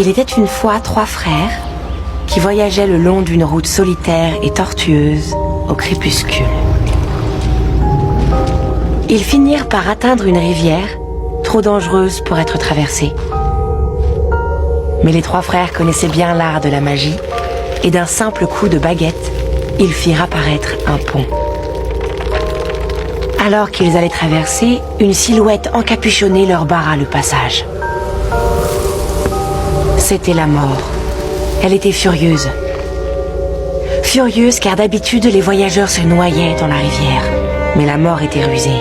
Il était une fois 3 frères qui voyageaient le long d'une route solitaire et tortueuse au crépuscule. Ils finirent par atteindre une rivière trop dangereuse pour être traversée. Mais les 3 frères connaissaient bien l'art de la magie et d'un simple coup de baguette, ils firent apparaître un pont. Alors qu'ils allaient traverser, une silhouette encapuchonnée leur barra le passage. C'était la mort. Elle était furieuse. Furieuse car d'habitude les voyageurs se noyaient dans la rivière. Mais la mort était rusée.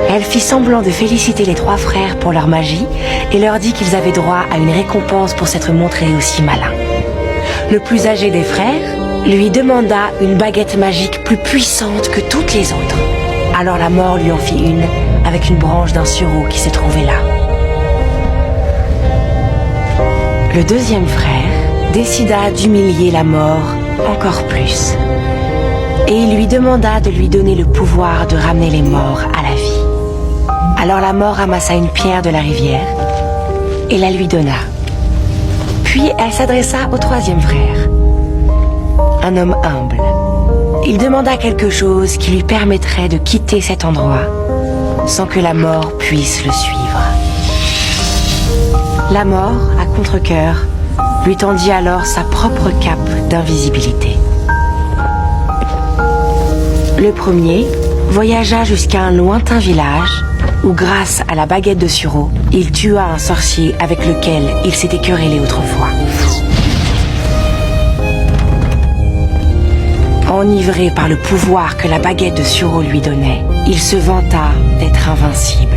Elle fit semblant de féliciter les 3 frères pour leur magie et leur dit qu'ils avaient droit à une récompense pour s'être montrés aussi malins. Le plus âgé des frères lui demanda une baguette magique plus puissante que toutes les autres. Alors la mort lui en fit une avec une branche d'un sureau qui se trouvait là. Le deuxième frère décida d'humilier la mort encore plus. Et il lui demanda de lui donner le pouvoir de ramener les morts à la vie. Alors la mort ramassa une pierre de la rivière et la lui donna. Puis elle s'adressa au troisième frère, un homme humble. Il demanda quelque chose qui lui permettrait de quitter cet endroit sans que la mort puisse le suivre. La mort, à contre-cœur, lui tendit alors sa propre cape d'invisibilité. Le premier voyagea jusqu'à un lointain village où, grâce à la baguette de sureau, il tua un sorcier avec lequel il s'était querellé autrefois. Enivré par le pouvoir que la baguette de sureau lui donnait, il se vanta d'être invincible.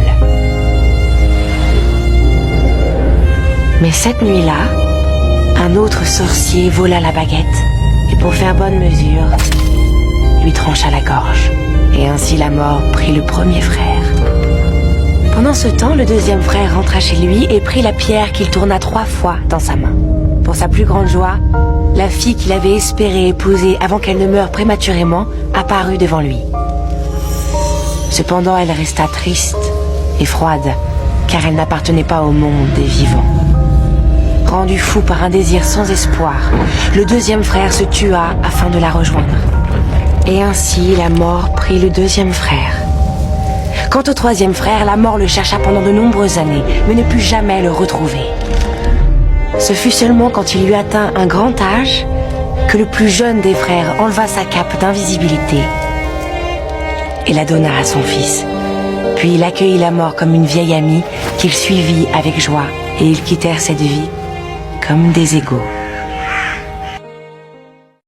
Mais cette nuit-là, un autre sorcier vola la baguette et pour faire bonne mesure, lui trancha la gorge. Et ainsi la mort prit le premier frère. Pendant ce temps, le deuxième frère rentra chez lui et prit la pierre qu'il tourna 3 fois dans sa main. Pour sa plus grande joie, la fille qu'il avait espéré épouser avant qu'elle ne meure prématurément apparut devant lui. Cependant, elle resta triste et froide, car elle n'appartenait pas au monde des vivants. Rendu fou par un désir sans espoir, le deuxième frère se tua afin de la rejoindre. Et ainsi, la mort prit le deuxième frère. Quant au troisième frère, la mort le chercha pendant de nombreuses années, mais ne put jamais le retrouver. Ce fut seulement quand il eut atteint un grand âge que le plus jeune des frères enleva sa cape d'invisibilité et la donna à son fils. Puis il accueillit la mort comme une vieille amie qu'il suivit avec joie et ils quittèrent cette vie comme des égaux.